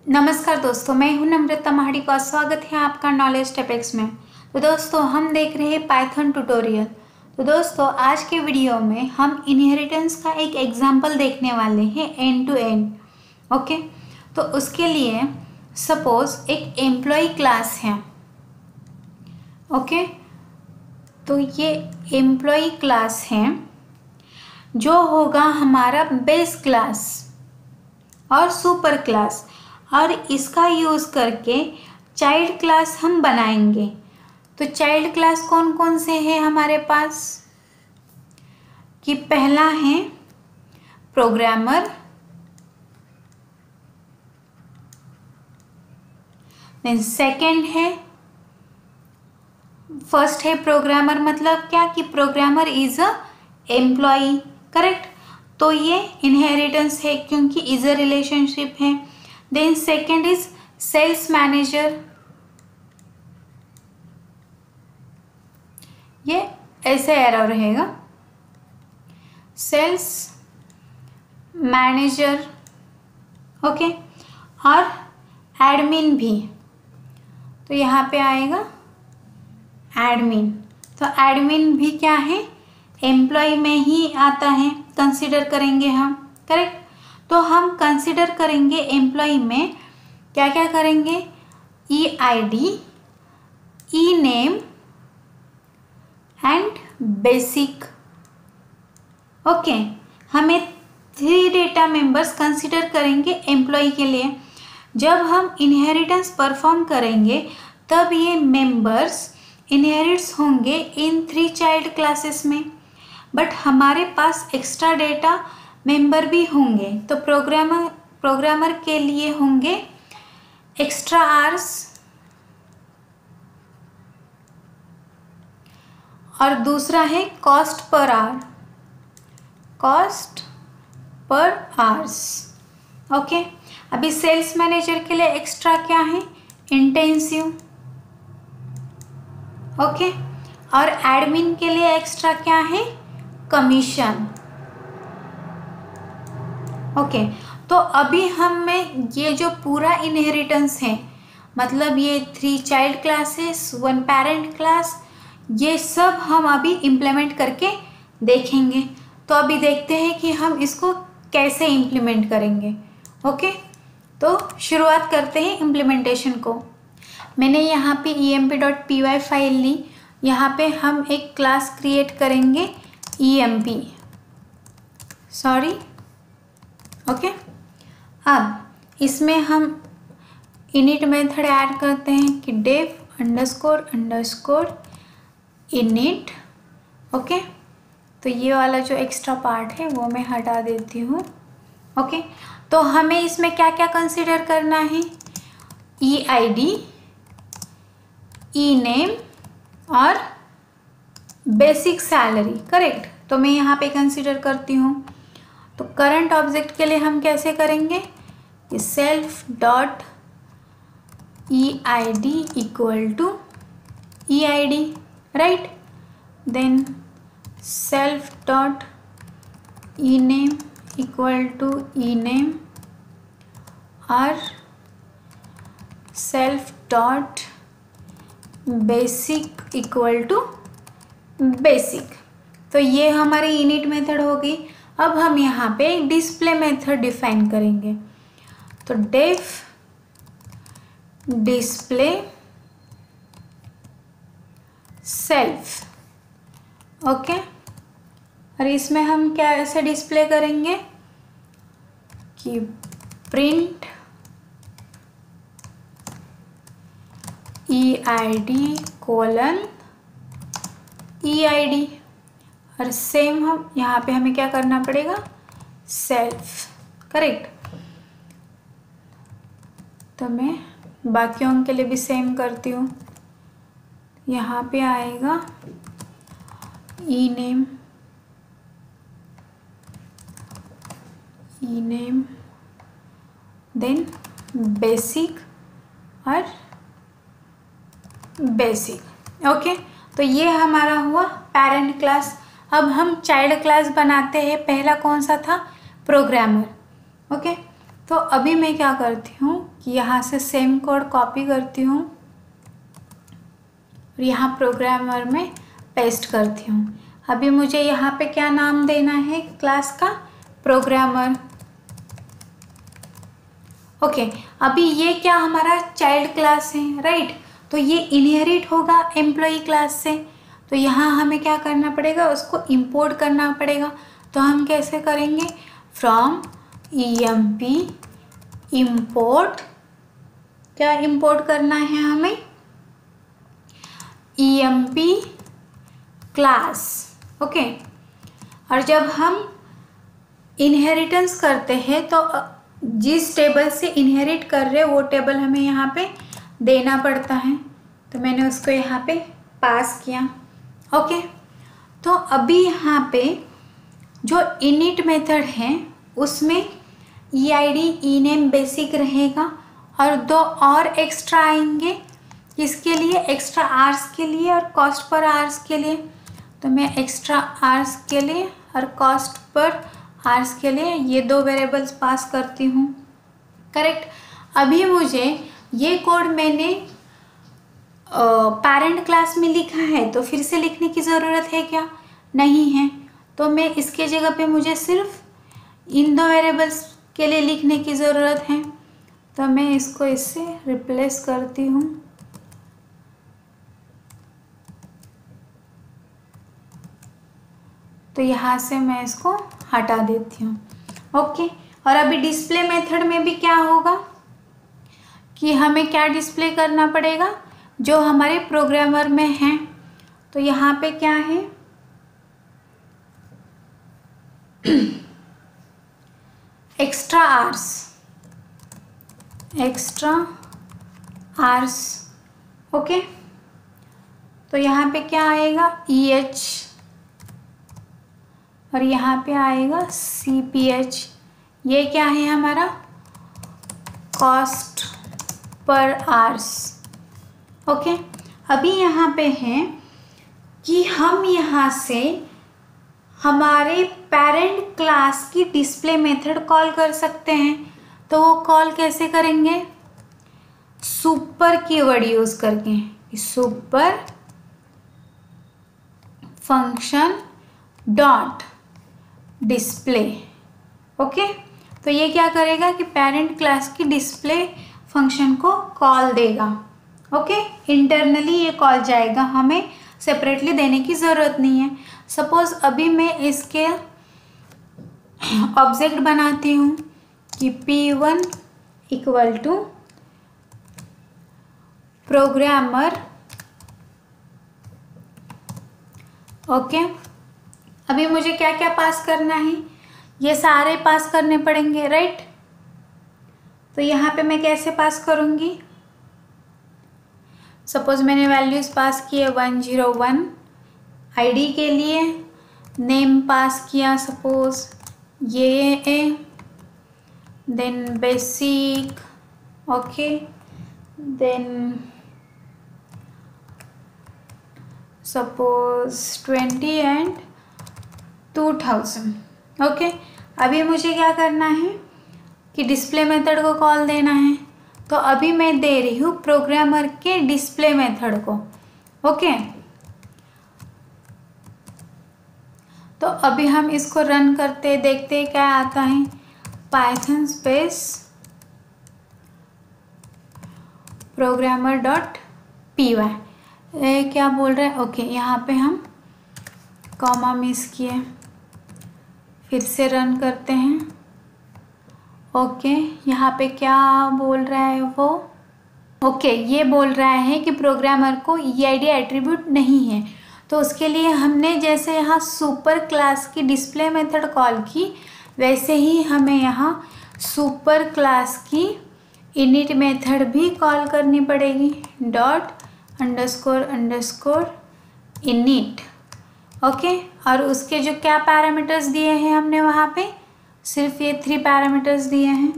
नमस्कार दोस्तों, मैं हूं नम्रता महाड़ी का स्वागत है आपका नॉलेज टॉपिक्स में। तो दोस्तों हम देख रहे हैं पाइथन ट्यूटोरियल। तो दोस्तों आज के वीडियो में हम इनहेरिटेंस का एक एग्जांपल देखने वाले हैं एंड टू एंड। ओके, तो उसके लिए सपोज एक एम्प्लॉय क्लास है। ओके, तो ये एम्प्लॉय क्लास है जो होगा हमारा बेस क्लास और सुपर क्लास, और इसका यूज़ करके चाइल्ड क्लास हम बनाएंगे। तो चाइल्ड क्लास कौन कौन से हैं हमारे पास कि पहला है प्रोग्रामर, देन सेकंड है, फर्स्ट है प्रोग्रामर मतलब क्या कि programmer is a employ, correct. तो ये इनहेरिटेंस है क्योंकि इज अ रिलेशनशिप है। Then second is sales manager, ये ऐसे एरर रहेगा, सेल्स मैनेजर। ओके, और एडमिन भी, तो यहाँ पे आएगा एडमिन। तो एडमिन भी क्या है, एम्प्लॉय में ही आता है, कंसीडर करेंगे हम, करेक्ट। तो हम कंसिडर करेंगे एम्प्लॉय में क्या क्या करेंगे, E I D, E name and basic. Okay, हमें 3 डेटा मेंबर्स कंसिडर करेंगे एम्प्लॉय के लिए। जब हम इनहेरिटेंस परफॉर्म करेंगे तब ये मेंबर्स इनहेरिट्स होंगे इन 3 चाइल्ड क्लासेस में, बट हमारे पास एक्स्ट्रा डेटा मेंबर भी होंगे। तो प्रोग्रामर के लिए होंगे एक्स्ट्रा आवर्स, और दूसरा है cost per hour, cost per hours. Okay, अभी सेल्स मैनेजर के लिए एक्स्ट्रा क्या है, इंटेंसिव। ओके, और एडमिन के लिए एक्स्ट्रा क्या है, कमीशन। ओके, तो अभी हमें ये जो पूरा इनहेरिटेंस है, मतलब ये 3 चाइल्ड क्लासेस 1 पेरेंट क्लास, ये सब हम अभी इम्प्लीमेंट करके देखेंगे। तो अभी देखते हैं कि हम इसको कैसे इम्प्लीमेंट करेंगे। ओके, तो शुरुआत करते हैं इम्प्लीमेंटेशन को। मैंने यहाँ पे emp.py फाइल ली। यहाँ पे हम एक क्लास क्रिएट करेंगे emp, सॉरी। ओके, अब इसमें हम इनिट मेथड ऐड करते हैं कि डेफ अंडरस्कोर इनिट। ओके, तो ये वाला जो एक्स्ट्रा पार्ट है वो मैं हटा देती हूँ। ओके, तो हमें इसमें क्या क्या कंसीडर करना है, ई आई डी, ई नेम और बेसिक सैलरी, करेक्ट। तो मैं यहाँ पे कंसीडर करती हूँ। तो करंट ऑब्जेक्ट के लिए हम कैसे करेंगे, self dot E I D equal to E I D, right. Then self dot E name equal to E name, और self dot basic equal to basic. तो ये हमारी इनिट मेथड होगी। अब हम यहाँ पे डिस्प्ले मेथड डिफाइन करेंगे। तो डेफ डिस्प्ले सेल्फ, ओके। और इसमें हम क्या ऐसे डिस्प्ले करेंगे कि print E I D colon E I D, और सेम हम यहाँ पे हमें क्या करना पड़ेगा, सेल्फ, करेक्ट। तो मैं बाकियों के लिए भी सेम करती हूँ। यहाँ पे आएगा ई नेम देन बेसिक और बेसिक। ओके, तो ये हमारा हुआ पेरेंट क्लास। अब हम चाइल्ड क्लास बनाते हैं। पहला कौन सा था, प्रोग्रामर। ओके, तो अभी मैं क्या करती हूँ, कि यहाँ से सेम कोड कॉपी करती हूँ और यहाँ प्रोग्रामर में पेस्ट करती हूँ। अभी मुझे यहाँ पे क्या नाम देना है क्लास का, प्रोग्रामर। ओके, अभी ये क्या हमारा चाइल्ड क्लास है, राइट। तो ये इनहेरिट होगा एम्प्लॉय क्लास से, तो यहाँ हमें क्या करना पड़ेगा, उसको इंपोर्ट करना पड़ेगा। तो हम कैसे करेंगे, फ्रॉम emp इंपोर्ट, क्या इंपोर्ट करना है हमें, emp क्लास। ओके, और जब हम इनहेरिटेंस करते हैं तो जिस टेबल से इनहेरिट कर रहे हैं वो टेबल हमें यहाँ पे देना पड़ता है। तो मैंने उसको यहाँ पे पास किया। ओके, तो अभी यहाँ पे जो इनिट मेथड है उसमें eid ename बेसिक रहेगा और दो और एक्स्ट्रा आएंगे, किसके लिए, एक्स्ट्रा आवर्स के लिए और कॉस्ट पर आवर्स के लिए। तो मैं एक्स्ट्रा आवर्स के लिए और कॉस्ट पर आवर्स के लिए ये दो वेरिएबल्स पास करती हूँ, करेक्ट। अभी मुझे ये कोड मैंने पेरेंट क्लास में लिखा है तो फिर से लिखने की ज़रूरत है क्या, नहीं है। तो मैं इसके जगह पे मुझे सिर्फ इन दो वेरिएबल्स के लिए लिखने की ज़रूरत है, तो मैं इसको इससे रिप्लेस करती हूँ। तो यहाँ से मैं इसको हटा देती हूँ। ओके, और अभी डिस्प्ले मेथड में भी क्या होगा कि हमें क्या डिस्प्ले करना पड़ेगा, जो हमारे प्रोग्रामर में है। तो यहाँ पे क्या है, extra hours, extra hours. Okay, तो यहाँ पे क्या आएगा, EH और यहाँ पे आएगा CPH। ये क्या है हमारा, कॉस्ट पर आवर्स। ओके, अभी यहाँ पे है कि हम यहाँ से हमारे पेरेंट क्लास की डिस्प्ले मेथड कॉल कर सकते हैं। तो वो कॉल कैसे करेंगे, सुपर कीवर्ड यूज करके, super function dot display. Okay, तो ये क्या करेगा कि पेरेंट क्लास की डिस्प्ले फंक्शन को कॉल देगा। ओके, इंटरनली ये कॉल जाएगा, हमें सेपरेटली देने की ज़रूरत नहीं है। सपोज अभी मैं इसके ऑब्जेक्ट बनाती हूँ कि P1 equal to programmer. Okay, अभी मुझे क्या क्या पास करना है, ये सारे पास करने पड़ेंगे, राइट। तो यहाँ पे मैं कैसे पास करूँगी, सपोज मैंने वैल्यूज़ पास किए 101, आईडी के लिए नेम पास किया सपोज ये है, then basic, okay, then suppose 20 and 2000। Okay, अभी मुझे क्या करना है कि डिस्प्ले मेथड को कॉल देना है। तो अभी मैं दे रही हूँ प्रोग्रामर के डिस्प्ले मेथड को। ओके, तो अभी हम इसको रन करते देखते क्या आता है, Python space programmer dot py। क्या बोल रहा है, ओके, यहाँ पे हम कॉमा मिस किए, फिर से रन करते हैं। ओके, यहाँ पे क्या बोल रहा है वो, ओके, ये बोल रहा है कि प्रोग्रामर को EID एट्रीब्यूट नहीं है। तो उसके लिए हमने जैसे यहाँ सुपर क्लास की डिस्प्ले मेथड कॉल की, वैसे ही हमें यहाँ सुपर क्लास की इनिट मेथड भी कॉल करनी पड़ेगी, dot underscore underscore init. Okay, और उसके जो क्या पैरामीटर्स दिए हैं हमने वहाँ पे, सिर्फ ये 3 पैरामीटर्स दिए हैं।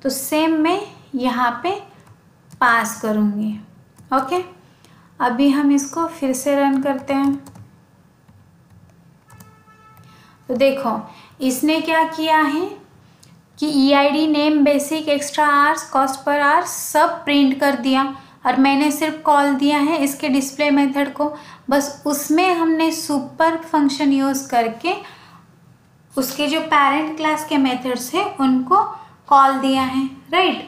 तो सेम मैं यहाँ पे पास करूँगी। ओके, अभी हम इसको फिर से रन करते हैं। तो देखो इसने क्या किया है कि EID name, basic, extra hours, cost per hour सब प्रिंट कर दिया और मैंने सिर्फ कॉल दिया है इसके डिस्प्ले मेथड को। बस उसमें हमने सुपर फंक्शन यूज़ करके उसके जो पेरेंट क्लास के मेथड्स हैं उनको कॉल दिया है, राइट।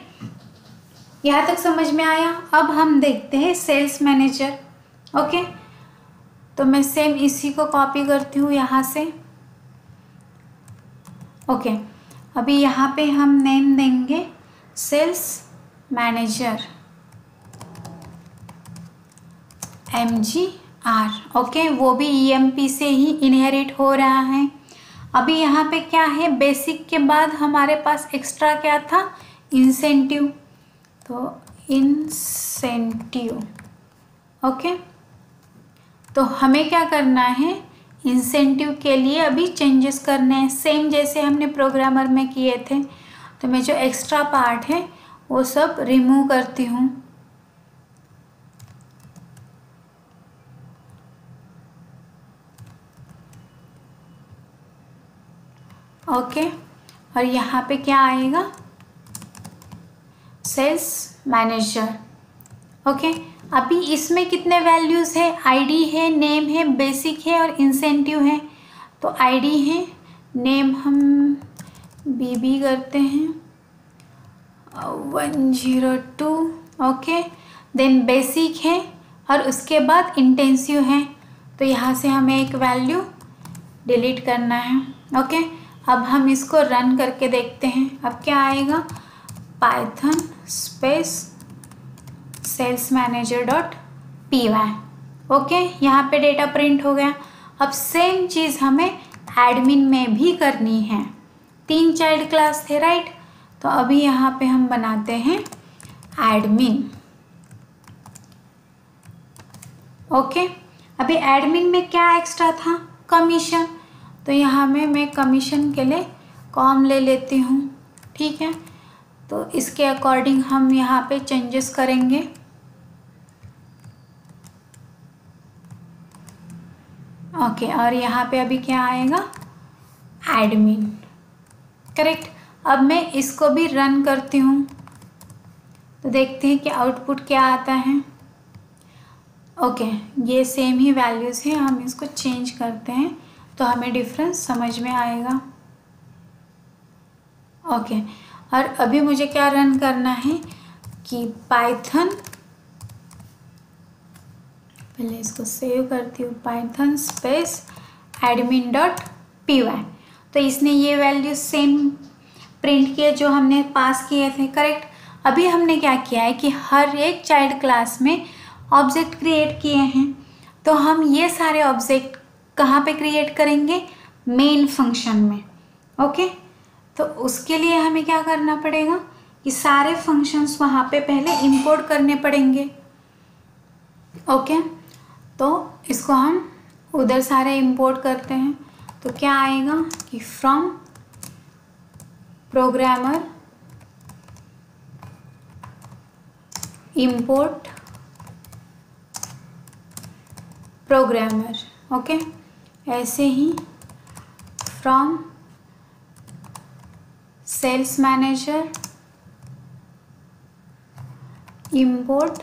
यहाँ तक समझ में आया। अब हम देखते हैं सेल्स मैनेजर। ओके, तो मैं सेम इसी को कॉपी करती हूँ यहाँ से। ओके, अभी यहाँ पे हम नेम देंगे सेल्स मैनेजर MGR। ओके, वो भी EMP से ही इनहेरिट हो रहा है। अभी यहाँ पे क्या है, बेसिक के बाद हमारे पास एक्स्ट्रा क्या था, इंसेंटिव। तो इंसेंटिव, ओके, तो हमें क्या करना है, इंसेंटिव के लिए अभी चेंजेस करने हैं सेम जैसे हमने प्रोग्रामर में किए थे। तो मैं जो एक्स्ट्रा पार्ट है वो सब रिमूव करती हूँ। ओके, और यहाँ पे क्या आएगा, सेल्स मैनेजर। ओके, अभी इसमें कितने वैल्यूज़ है, ID है, नेम है, बेसिक है और इंसेंटिव है। तो ID है, नेम हम BB करते हैं 102। ओके, देन बेसिक है और उसके बाद इंटेंसिव है। तो यहाँ से हमें एक वैल्यू डिलीट करना है। ओके, अब हम इसको रन करके देखते हैं। अब क्या आएगा, Python space sales manager dot py। Okay, यहाँ पे डेटा प्रिंट हो गया। अब सेम चीज़ हमें एडमिन में भी करनी है। 3 चाइल्ड क्लास थे, राइट। तो अभी यहाँ पे हम बनाते हैं एडमिन। ओके, अभी एडमिन में क्या एक्स्ट्रा था, कमीशन। तो यहाँ में मैं कमीशन के लिए कॉम ले लेती हूँ, ठीक है। तो इसके अकॉर्डिंग हम यहाँ पे चेंजेस करेंगे। ओके, और यहाँ पे अभी क्या आएगा, एडमिन, करेक्ट। अब मैं इसको भी रन करती हूँ तो देखते हैं कि आउटपुट क्या आता है। ओके, ये सेम ही वैल्यूज़ हैं, हम इसको चेंज करते हैं तो हमें डिफरेंस समझ में आएगा। ओके, और अभी मुझे क्या रन करना है कि पाइथन, पहले इसको सेव करती हूँ, Python space admin dot py। तो इसने ये वैल्यू सेम प्रिंट किए जो हमने पास किए थे, करेक्ट। अभी हमने क्या किया है कि हर एक चाइल्ड क्लास में ऑब्जेक्ट क्रिएट किए हैं। तो हम ये सारे ऑब्जेक्ट कहाँ पे क्रिएट करेंगे, मेन फंक्शन में। ओके, तो उसके लिए हमें क्या करना पड़ेगा कि सारे फंक्शंस वहाँ पे पहले इंपोर्ट करने पड़ेंगे। ओके, तो इसको हम उधर सारे इंपोर्ट करते हैं। तो क्या आएगा कि from programmer import programmer. Okay, ऐसे ही from sales manager import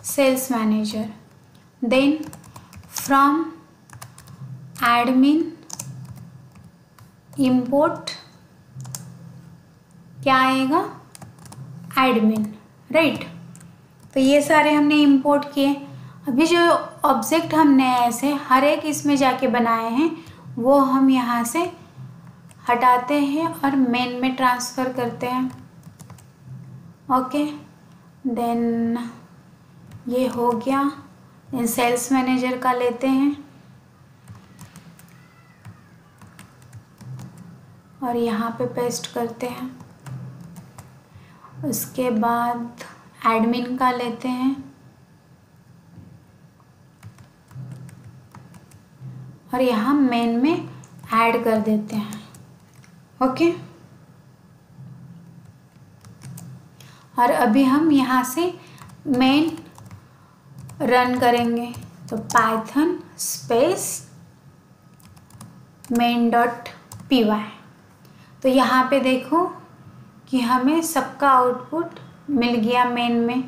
sales manager, then from admin import क्या आएगा, एडमिन, राइट। तो ये सारे हमने इंपोर्ट किए। अभी जो ऑब्जेक्ट हमने ऐसे हर एक इसमें जाके बनाए हैं वो हम यहाँ से हटाते हैं और मेन में ट्रांसफ़र करते हैं। ओके, देन ये हो गया। देन सेल्स मैनेजर का लेते हैं और यहाँ पे पेस्ट करते हैं। उसके बाद एडमिन का लेते हैं और यहाँ मेन में ऐड कर देते हैं। ओके, और अभी हम यहाँ से मेन रन करेंगे। तो Python space main dot py। तो यहाँ पे देखो कि हमें सबका आउटपुट मिल गया मेन में।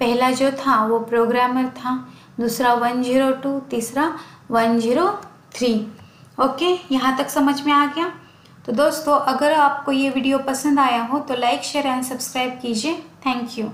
पहला जो था वो प्रोग्रामर था, दूसरा 102, तीसरा 103। ओके, यहाँ तक समझ में आ गया। तो दोस्तों, अगर आपको ये वीडियो पसंद आया हो तो लाइक, शेयर एंड सब्सक्राइब कीजिए। Thank you.